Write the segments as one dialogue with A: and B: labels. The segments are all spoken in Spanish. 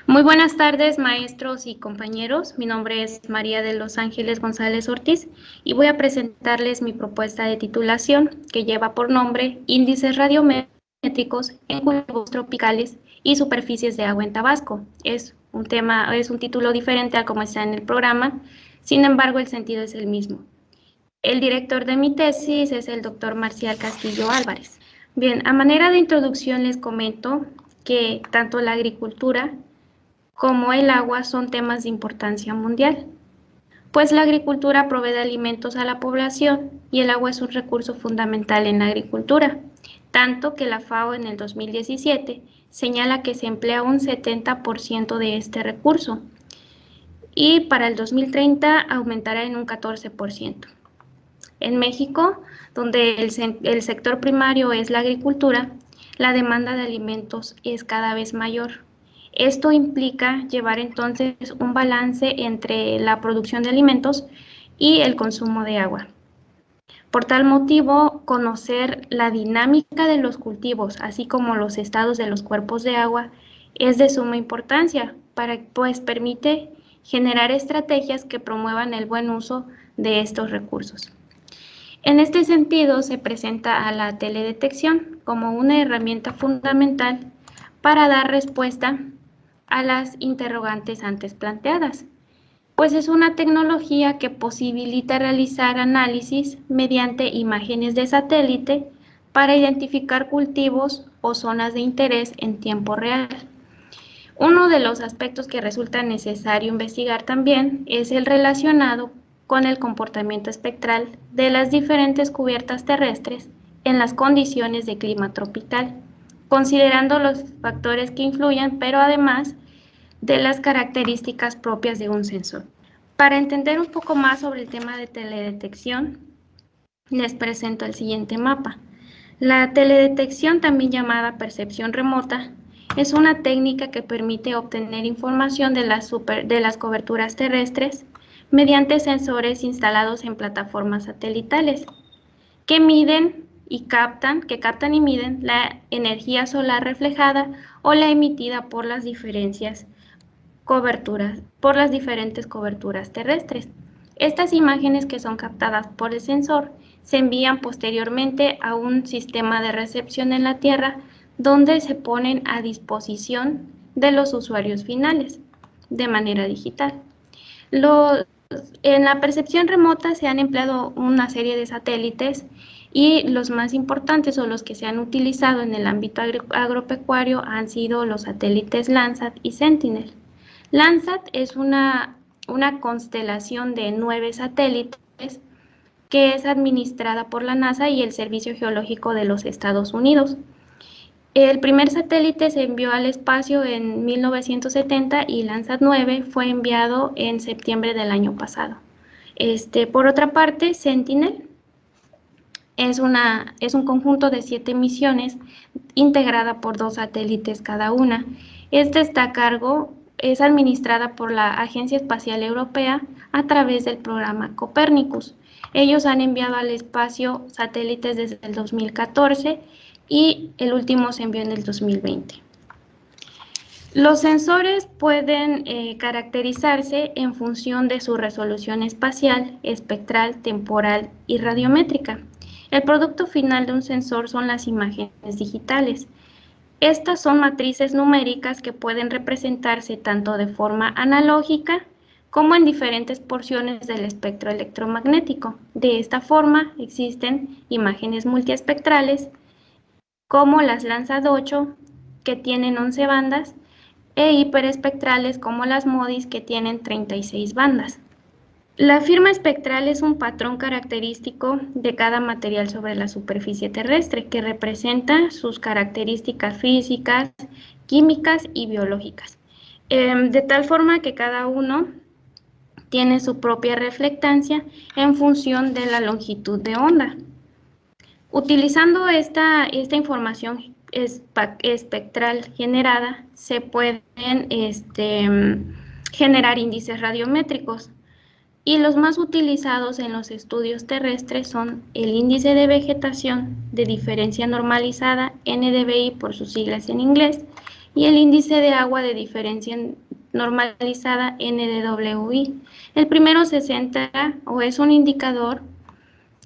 A: Muy buenas tardes, maestros y compañeros. Mi nombre es María de los Ángeles González Ortiz y voy a presentarles mi propuesta de titulación que lleva por nombre Índices radiométricos en cultivos tropicales y superficies de agua en Tabasco. Es un título diferente a como está en el programa, sin embargo el sentido es el mismo. El director de mi tesis es el doctor Marcial Castillo Álvarez. Bien, a manera de introducción les comento que tanto la agricultura como el agua son temas de importancia mundial, pues la agricultura provee de alimentos a la población y el agua es un recurso fundamental en la agricultura, tanto que la FAO en el 2017 señala que se emplea un 70% de este recurso y para el 2030 aumentará en un 14%. En México, donde el sector primario es la agricultura, la demanda de alimentos es cada vez mayor. Esto implica llevar entonces un balance entre la producción de alimentos y el consumo de agua. Por tal motivo, conocer la dinámica de los cultivos, así como los estados de los cuerpos de agua, es de suma importancia, pues permite generar estrategias que promuevan el buen uso de estos recursos. En este sentido, se presenta a la teledetección como una herramienta fundamental para dar respuesta a las interrogantes antes planteadas, pues es una tecnología que posibilita realizar análisis mediante imágenes de satélite para identificar cultivos o zonas de interés en tiempo real. Uno de los aspectos que resulta necesario investigar también es el relacionado con el comportamiento espectral de las diferentes cubiertas terrestres en las condiciones de clima tropical, considerando los factores que influyen, pero además de las características propias de un sensor. Para entender un poco más sobre el tema de teledetección, les presento el siguiente mapa. La teledetección, también llamada percepción remota, es una técnica que permite obtener información de las coberturas terrestres mediante sensores instalados en plataformas satelitales que captan y miden la energía solar reflejada o la emitida por las diferentes coberturas terrestres. Estas imágenes que son captadas por el sensor se envían posteriormente a un sistema de recepción en la Tierra donde se ponen a disposición de los usuarios finales de manera digital. En la percepción remota se han empleado una serie de satélites y los más importantes o los que se han utilizado en el ámbito agropecuario han sido los satélites Landsat y Sentinel. Landsat es una constelación de 9 satélites que es administrada por la NASA y el Servicio Geológico de los Estados Unidos. El primer satélite se envió al espacio en 1970 y Landsat 9 fue enviado en septiembre del año pasado. Por otra parte, Sentinel es un conjunto de 7 misiones integrada por 2 satélites cada una. Es administrada por la Agencia Espacial Europea a través del programa Copernicus. Ellos han enviado al espacio satélites desde el 2014 y el último se envió en el 2020. Los sensores pueden caracterizarse en función de su resolución espacial, espectral, temporal y radiométrica. El producto final de un sensor son las imágenes digitales. Estas son matrices numéricas que pueden representarse tanto de forma analógica como en diferentes porciones del espectro electromagnético. De esta forma existen imágenes multiespectrales como las Landsat 8 que tienen 11 bandas e hiperespectrales como las MODIS que tienen 36 bandas. La firma espectral es un patrón característico de cada material sobre la superficie terrestre que representa sus características físicas, químicas y biológicas, de tal forma que cada uno tiene su propia reflectancia en función de la longitud de onda. Utilizando esta información espectral generada, se pueden generar índices radiométricos. Y los más utilizados en los estudios terrestres son el índice de vegetación de diferencia normalizada, NDVI por sus siglas en inglés, y el índice de agua de diferencia normalizada NDWI. El primero se centra o es un indicador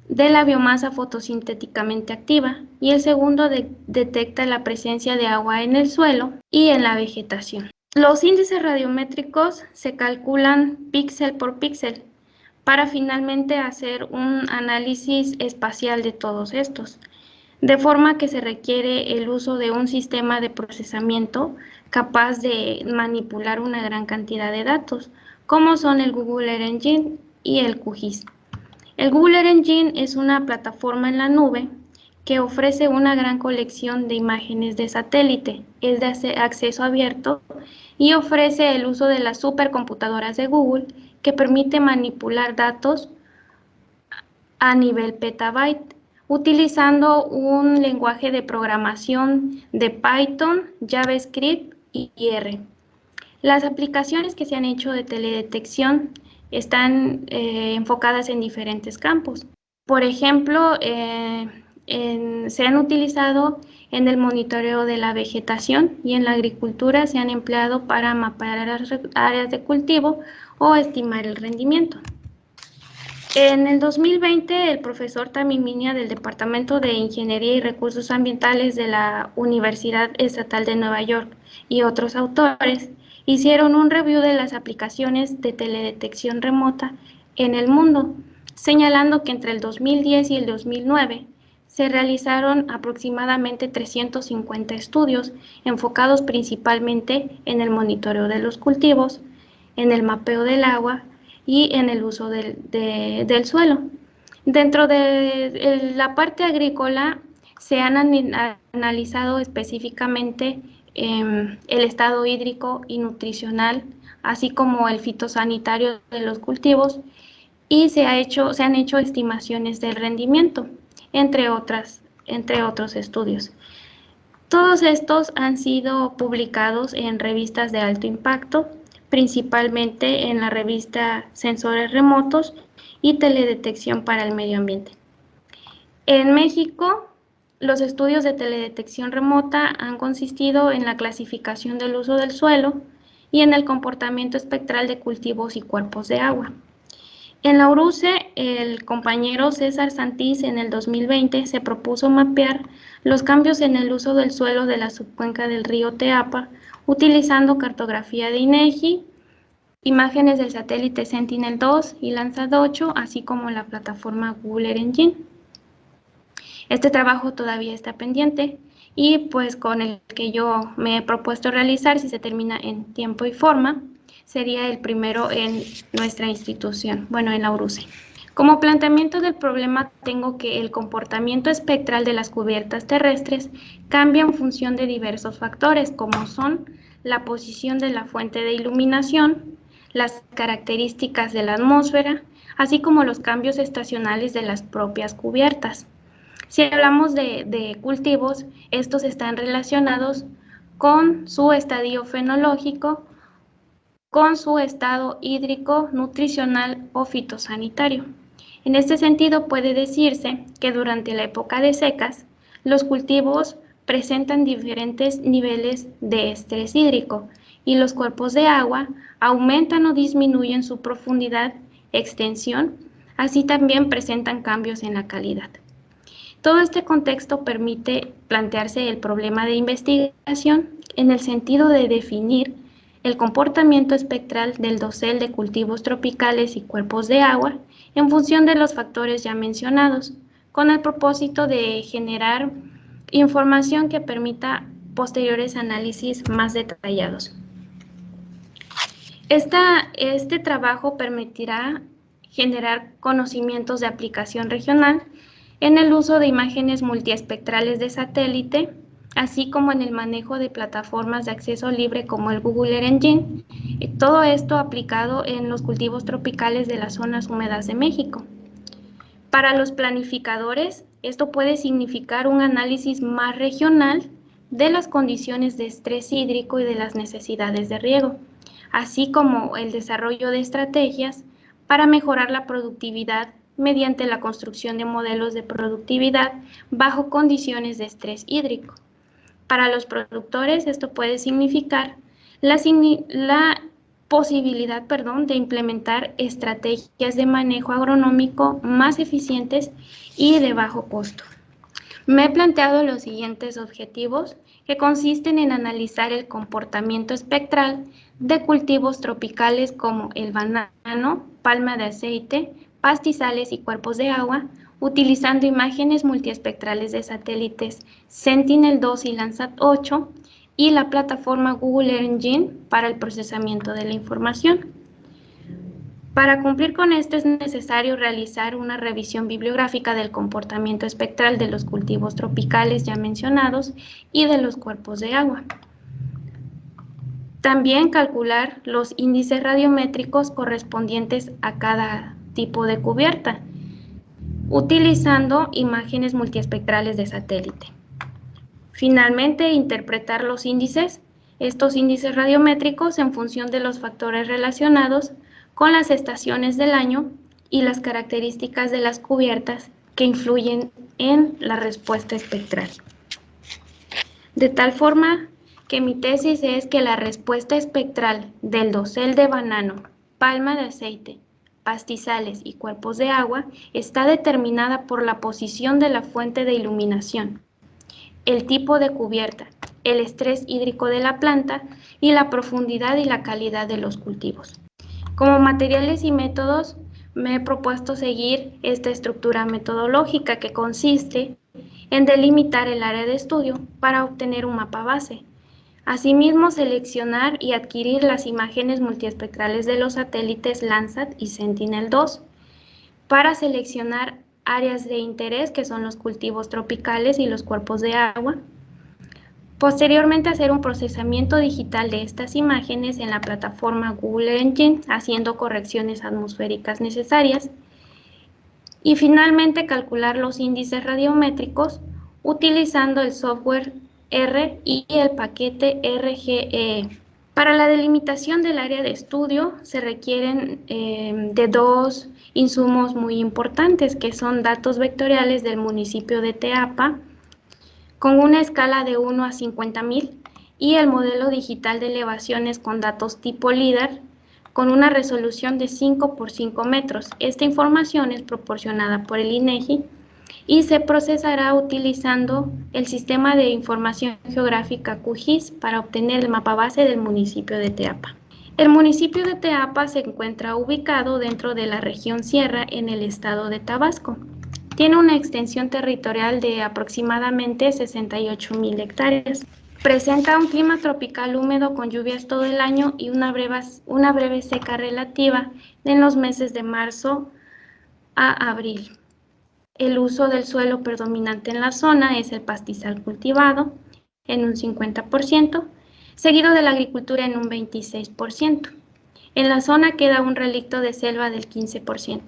A: de la biomasa fotosintéticamente activa y el segundo detecta la presencia de agua en el suelo y en la vegetación. Los índices radiométricos se calculan píxel por píxel para finalmente hacer un análisis espacial de todos estos, de forma que se requiere el uso de un sistema de procesamiento capaz de manipular una gran cantidad de datos, como son el Google Earth Engine y el QGIS. El Google Earth Engine es una plataforma en la nube que ofrece una gran colección de imágenes de satélite, es de acceso abierto y ofrece el uso de las supercomputadoras de Google que permite manipular datos a nivel petabyte, utilizando un lenguaje de programación de Python, JavaScript y R. Las aplicaciones que se han hecho de teledetección están enfocadas en diferentes campos. Por ejemplo, se han utilizado en el monitoreo de la vegetación y en la agricultura se han empleado para mapear áreas de cultivo o estimar el rendimiento. En el 2020, el profesor Tamim Minia del Departamento de Ingeniería y Recursos Ambientales de la Universidad Estatal de Nueva York y otros autores hicieron un review de las aplicaciones de teledetección remota en el mundo, señalando que entre el 2010 y el 2009 se realizaron aproximadamente 350 estudios enfocados principalmente en el monitoreo de los cultivos, en el mapeo del agua y en el uso del suelo. Dentro de la parte agrícola se han analizado específicamente el estado hídrico y nutricional, así como el fitosanitario de los cultivos, y se han hecho estimaciones del rendimiento, entre otros estudios. Todos estos han sido publicados en revistas de alto impacto, principalmente en la revista Sensores Remotos y Teledetección para el Medio Ambiente. En México, los estudios de teledetección remota han consistido en la clasificación del uso del suelo y en el comportamiento espectral de cultivos y cuerpos de agua. En la URUCE, el compañero César Santís en el 2020 se propuso mapear los cambios en el uso del suelo de la subcuenca del río Teapa utilizando cartografía de INEGI, imágenes del satélite Sentinel-2 y Landsat 8, así como la plataforma Google Earth Engine. Este trabajo todavía está pendiente y pues con el que yo me he propuesto realizar, si se termina en tiempo y forma, sería el primero en nuestra institución, bueno, en la URUCE. Como planteamiento del problema tengo que el comportamiento espectral de las cubiertas terrestres cambia en función de diversos factores, como son la posición de la fuente de iluminación, las características de la atmósfera, así como los cambios estacionales de las propias cubiertas. Si hablamos de cultivos, estos están relacionados con su estadio fenológico, con su estado hídrico, nutricional o fitosanitario. En este sentido, puede decirse que durante la época de secas, los cultivos presentan diferentes niveles de estrés hídrico y los cuerpos de agua aumentan o disminuyen su profundidad, extensión, así también presentan cambios en la calidad. Todo este contexto permite plantearse el problema de investigación en el sentido de definir el comportamiento espectral del dosel de cultivos tropicales y cuerpos de agua en función de los factores ya mencionados, con el propósito de generar información que permita posteriores análisis más detallados. Este trabajo permitirá generar conocimientos de aplicación regional en el uso de imágenes multiespectrales de satélite, así como en el manejo de plataformas de acceso libre como el Google Earth Engine, todo esto aplicado en los cultivos tropicales de las zonas húmedas de México. Para los planificadores, esto puede significar un análisis más regional de las condiciones de estrés hídrico y de las necesidades de riego, así como el desarrollo de estrategias para mejorar la productividad mediante la construcción de modelos de productividad bajo condiciones de estrés hídrico. Para los productores, esto puede significar la posibilidad, de implementar estrategias de manejo agronómico más eficientes y de bajo costo. Me he planteado los siguientes objetivos, que consisten en analizar el comportamiento espectral de cultivos tropicales como el banano, palma de aceite, pastizales y cuerpos de agua, utilizando imágenes multiespectrales de satélites Sentinel-2 y Landsat-8 y la plataforma Google Earth Engine para el procesamiento de la información. Para cumplir con esto es necesario realizar una revisión bibliográfica del comportamiento espectral de los cultivos tropicales ya mencionados y de los cuerpos de agua. También calcular los índices radiométricos correspondientes a cada tipo de cubierta, utilizando imágenes multiespectrales de satélite. Finalmente, interpretar los índices, estos índices radiométricos en función de los factores relacionados con las estaciones del año y las características de las cubiertas que influyen en la respuesta espectral. De tal forma que mi tesis es que la respuesta espectral del dosel de banano, palma de aceite, pastizales y cuerpos de agua está determinada por la posición de la fuente de iluminación, el tipo de cubierta, el estrés hídrico de la planta y la profundidad y la calidad de los cultivos. Como materiales y métodos, me he propuesto seguir esta estructura metodológica que consiste en delimitar el área de estudio para obtener un mapa base. Asimismo, seleccionar y adquirir las imágenes multiespectrales de los satélites Landsat y Sentinel-2 para seleccionar áreas de interés que son los cultivos tropicales y los cuerpos de agua. Posteriormente, hacer un procesamiento digital de estas imágenes en la plataforma Google Engine, haciendo correcciones atmosféricas necesarias. Y finalmente, calcular los índices radiométricos utilizando el software R y el paquete RGE. Para la delimitación del área de estudio se requieren de dos insumos muy importantes, que son datos vectoriales del municipio de Teapa, con una escala de 1 a 50,000 y el modelo digital de elevaciones con datos tipo LIDAR con una resolución de 5 por 5 metros. Esta información es proporcionada por el INEGI y se procesará utilizando el sistema de información geográfica QGIS para obtener el mapa base del municipio de Teapa. El municipio de Teapa se encuentra ubicado dentro de la región Sierra en el estado de Tabasco. Tiene una extensión territorial de aproximadamente 68,000 hectáreas. Presenta un clima tropical húmedo con lluvias todo el año y una breve seca relativa en los meses de marzo a abril. El uso del suelo predominante en la zona es el pastizal cultivado en un 50%, seguido de la agricultura en un 26%. En la zona queda un relicto de selva del 15%.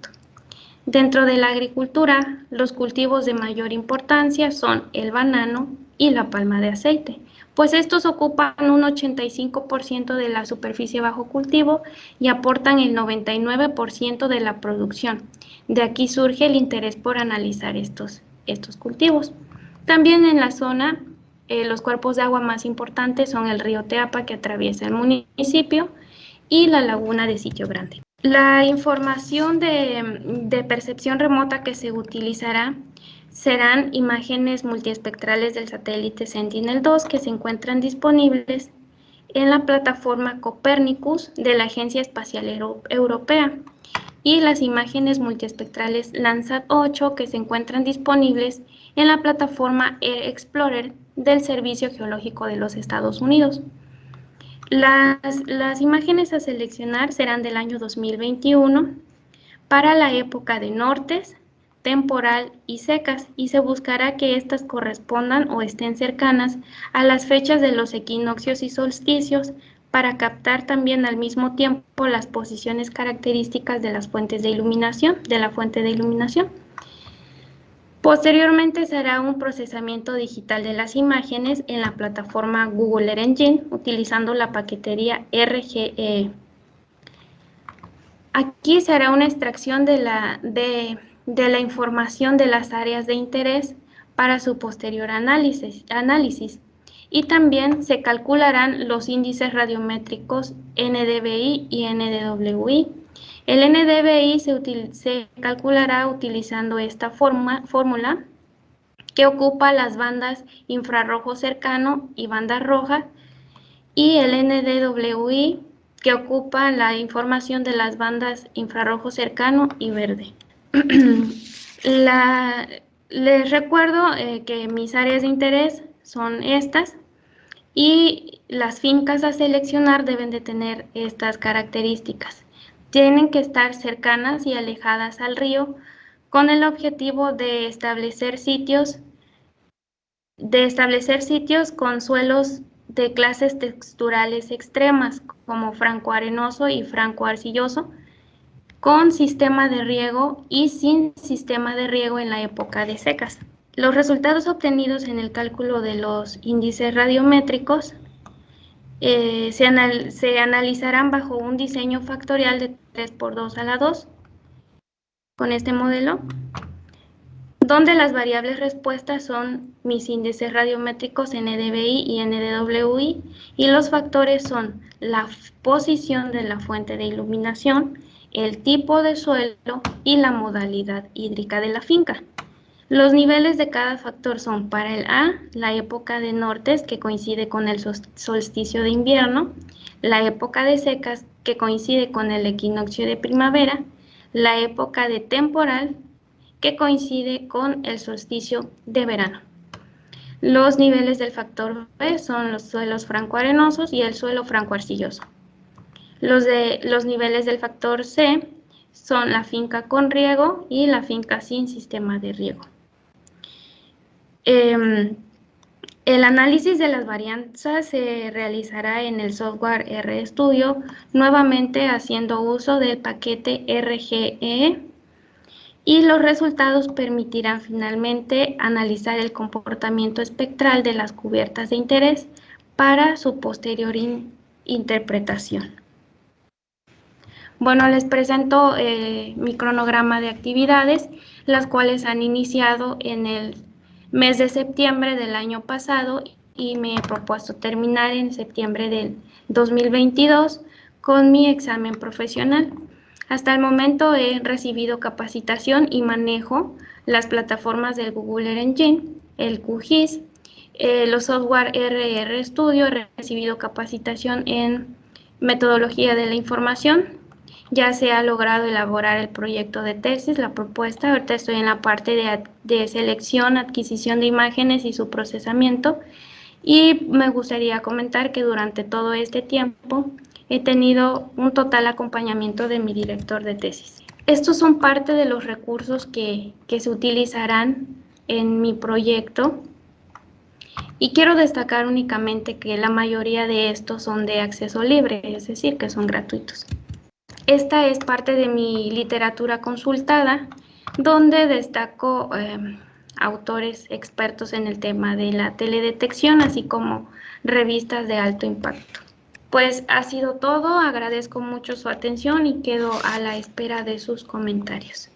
A: Dentro de la agricultura, los cultivos de mayor importancia son el banano y la palma de aceite, pues estos ocupan un 85% de la superficie bajo cultivo y aportan el 99% de la producción. De aquí surge el interés por analizar estos cultivos. También en la zona, los cuerpos de agua más importantes son el río Teapa, que atraviesa el municipio, y la laguna de Sitio Grande. La información de percepción remota que se utilizará serán imágenes multiespectrales del satélite Sentinel-2 que se encuentran disponibles en la plataforma Copernicus de la Agencia Espacial Europea y las imágenes multiespectrales Landsat-8 que se encuentran disponibles en la plataforma Air Explorer del Servicio Geológico de los Estados Unidos. Las imágenes a seleccionar serán del año 2021 para la época de nortes, temporal y secas, y se buscará que éstas correspondan o estén cercanas a las fechas de los equinoccios y solsticios para captar también al mismo tiempo las posiciones características de las fuentes de iluminación, de la fuente de iluminación. Posteriormente se hará un procesamiento digital de las imágenes en la plataforma Google Earth Engine utilizando la paquetería RGE. Aquí se hará una extracción de la información de las áreas de interés para su posterior análisis. y también se calcularán los índices radiométricos NDVI y NDWI. El NDVI se calculará utilizando esta fórmula que ocupa las bandas infrarrojo cercano y banda roja, y el NDWI que ocupa la información de las bandas infrarrojo cercano y verde. Les recuerdo que mis áreas de interés son estas, y las fincas a seleccionar deben de tener estas características. Tienen que estar cercanas y alejadas al río, con el objetivo de establecer sitios con suelos de clases texturales extremas, como franco-arenoso y franco-arcilloso, con sistema de riego y sin sistema de riego en la época de secas. Los resultados obtenidos en el cálculo de los índices radiométricos se analizarán bajo un diseño factorial de 3×2 a la 2 con este modelo, donde las variables respuestas son mis índices radiométricos NDVI y NDWI, y los factores son la posición de la fuente de iluminación, el tipo de suelo y la modalidad hídrica de la finca. Los niveles de cada factor son: para el A, la época de nortes, que coincide con el solsticio de invierno; la época de secas, que coincide con el equinoccio de primavera; la época de temporal, que coincide con el solsticio de verano. Los niveles del factor B son los suelos franco-arenosos y el suelo franco-arcilloso. Los niveles del factor C son la finca con riego y la finca sin sistema de riego. El análisis de las varianzas se realizará en el software RStudio, nuevamente haciendo uso del paquete RGE, y los resultados permitirán finalmente analizar el comportamiento espectral de las cubiertas de interés para su posterior interpretación. Bueno, les presento mi cronograma de actividades, las cuales han iniciado en el mes de septiembre del año pasado, y me he propuesto terminar en septiembre del 2022 con mi examen profesional. Hasta el momento he recibido capacitación y manejo las plataformas del Google Earth Engine, el QGIS, los software RStudio. He recibido capacitación en metodología de la información. Ya se ha logrado elaborar el proyecto de tesis, la propuesta. Ahorita estoy en la parte de selección, adquisición de imágenes y su procesamiento. Y me gustaría comentar que durante todo este tiempo he tenido un total acompañamiento de mi director de tesis. Estos son parte de los recursos que se utilizarán en mi proyecto, y quiero destacar únicamente que la mayoría de estos son de acceso libre, es decir, que son gratuitos. Esta es parte de mi literatura consultada, donde destaco autores expertos en el tema de la teledetección, así como revistas de alto impacto. Pues ha sido todo, agradezco mucho su atención y quedo a la espera de sus comentarios.